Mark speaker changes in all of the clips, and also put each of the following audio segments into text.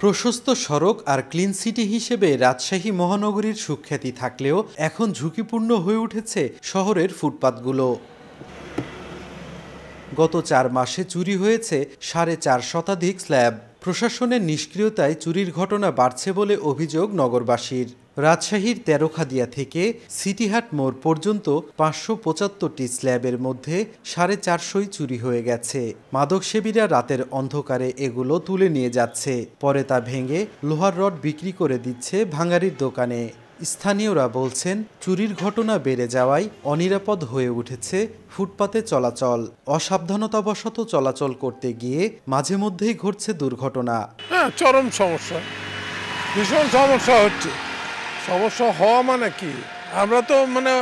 Speaker 1: প্রশস্ত সড়ক আর clean city হিসেবে রাজশাহী মহানগরীর সুখ্যাতি থাকলেও এখন ঝুঁকিপূর্ণ হয়ে উঠেছে শহরের ফুটপাতগুলো। গত 4 মাসে চুরি হয়েছে 4.5 শতাধিক স্ল্যাব। প্রশাসনের নিষ্ক্রিয়তায় চুরির ঘটনা বাড়ছে বলে অভিযোগ নগরবাসীর। রাজশাহীর তেরোখাদিয়া থেকে সিটিহাট মোড় পর্যন্ত 575টি স্ল্যাবের মধ্যে 450ই চুরি হয়ে গেছে। মাদকসেবীরা রাতের অন্ধকারে এগুলো তুলে নিয়ে যাচ্ছে, পরে তা ভেঙে লোহার রড বিক্রি করে দিচ্ছে ভাঙারির দোকানে। স্থানীয়রা বলছেন, চুরির ঘটনা বেড়ে যাওয়ায় অনিরাপদ হয়ে উঠেছে ফুটপাতে চলাচল। অসাবধানতাবশত চলাচল করতে গিয়ে মাঝে মধ্যেই ঘটছে দুর্ঘটনা।
Speaker 2: চরম সমস্যা, ভীষণ সমস্যা হচ্ছে। সমস্যা হওয়া মানে কি, আমরা তো মানে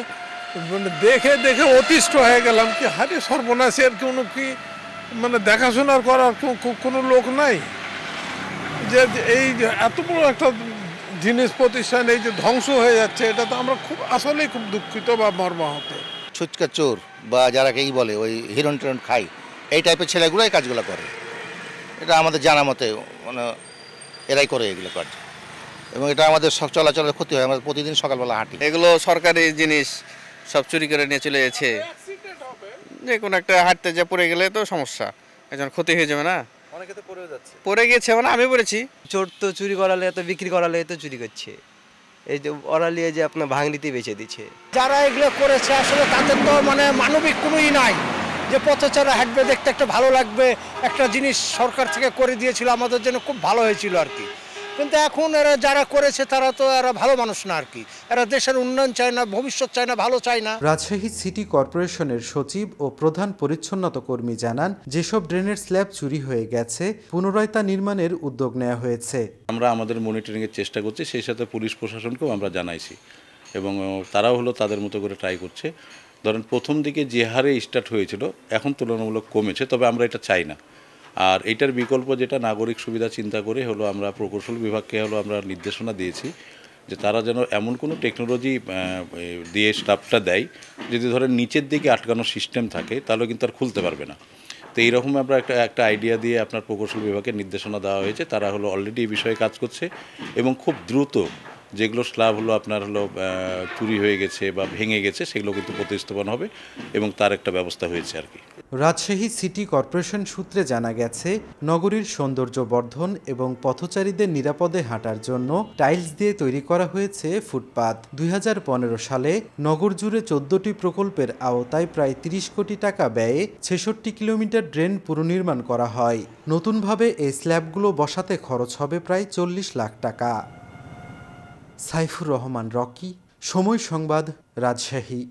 Speaker 2: দেখে দেখে অতিষ্ঠ হয়ে গেলাম কি হারে সর্বনাশের কি মানে দেখাশোনার করার কোনো লোক নাই। যে এই এত বড় একটা জিনিস প্রতিষ্ঠান এই যে ধ্বংস হয়ে যাচ্ছে, এটা তো আমরা আসলেই খুব দুঃখিত বা মর্মাহত।
Speaker 3: ছুচকা চোর বা যারা এই বলে ওই হিরণ টিরণ খাই, এই টাইপের ছেলেগুলো এই কাজগুলো করে। এটা আমাদের জানা মতে মানে এরাই করে এগুলো কাজ, এবং এটা আমাদের চলাচলের ক্ষতি হয়। আমাদের প্রতিদিন সকালবেলা হাঁটি,
Speaker 4: এগুলো সরকারি জিনিস সব চুরি করে নিয়ে চলে যাচ্ছে। যে কোনো একটা হাঁটতে যা পড়ে গেলে তো সমস্যা, একজন ক্ষতি হয়ে যাবে না।
Speaker 1: অনেকে তো পড়ে যাচ্ছে,
Speaker 4: পড়ে গিয়েছে মানে আমি পড়েছি।
Speaker 5: চোর তো চুরি করালে তো বিক্রি করালে তো চুরি করছে, এই যে ওরা নিয়ে যে আপনার ভাঙড়িতে বেচে দিচ্ছে।
Speaker 6: যারা এগুলো করেছে আসলে তাদের তো মানে মানবিক কোনোই নাই, যে পথচারা হাঁটবে দেখতে একটা ভালো লাগবে। একটা জিনিস সরকার থেকে করে দিয়েছিল, আমাদের জন্য খুব ভালো হয়েছিল আর কি। কিন্তু এখন এরা যারা করেছে তারা তো এরা ভালো মানুষ না আর কি। এরা দেশের উন্নয়ন চায় না, ভবিষ্যৎ চায় না, ভালো চায় না।
Speaker 1: রাজশাহী সিটি কর্পোরেশনের সচিব ও প্রধান পরিচ্ছন্নতা কর্মী জানান, যেসব ড্রেনের স্ল্যাব চুরি হয়ে গেছে পুনরায় তা নির্মাণের উদ্যোগ নেওয়া হয়েছে।
Speaker 7: আমরা আমাদের মনিটরিংয়ের চেষ্টা করছি, সেই সাথে পুলিশ প্রশাসনকেও আমরা জানাইছি, এবং তারাও তাদের মতো করে ট্রাই করছে। ধরেন প্রথম দিকে যে হারে স্টার্ট হয়েছিল এখন তুলনামূলক কমেছে, তবে আমরা এটা চাই না। আর এইটার বিকল্প যেটা নাগরিক সুবিধা চিন্তা করে আমরা প্রকৌশল বিভাগকে আমরা নির্দেশনা দিয়েছি যে তারা যেন এমন কোনো টেকনোলজি দিয়ে স্টাফটা দেয়, যদি ধরেন নিচের দিকে আটকানোর সিস্টেম থাকে তাহলে কিন্তু আর খুলতে পারবে না। তো এইরকম আমরা একটা আইডিয়া দিয়ে আপনার প্রকৌশল বিভাগের নির্দেশনা দেওয়া হয়েছে। তারা অলরেডি এই বিষয়ে কাজ করছে, এবং খুব দ্রুত যেগুলো স্ল্যাব আপনার চুরি হয়ে গেছে বা ভেঙে গেছে সেগুলো কিন্তু প্রতিস্থাপন হবে, এবং তার একটা ব্যবস্থা হয়েছে আর কি।
Speaker 1: রাজশাহী সিটি কর্পোরেশন সূত্রে জানা গেছে, নগরীর সৌন্দর্য বর্ধন এবং পথচারীদের নিরাপদে হাঁটার জন্য টাইলস দিয়ে তৈরি করা হয়েছে ফুটপাত। 2015 সালে নগর জুড়ে 14টি প্রকল্পের আওতায় প্রায় 30 কোটি টাকা ব্যয়ে 66 কিলোমিটার ড্রেন পুনর্নির্মাণ করা হয়। নতুনভাবে এই স্ল্যাবগুলো বসাতে খরচ হবে প্রায় 40 লাখ টাকা। সাইফুর রহমান রকি, সময় সংবাদ, রাজশাহী।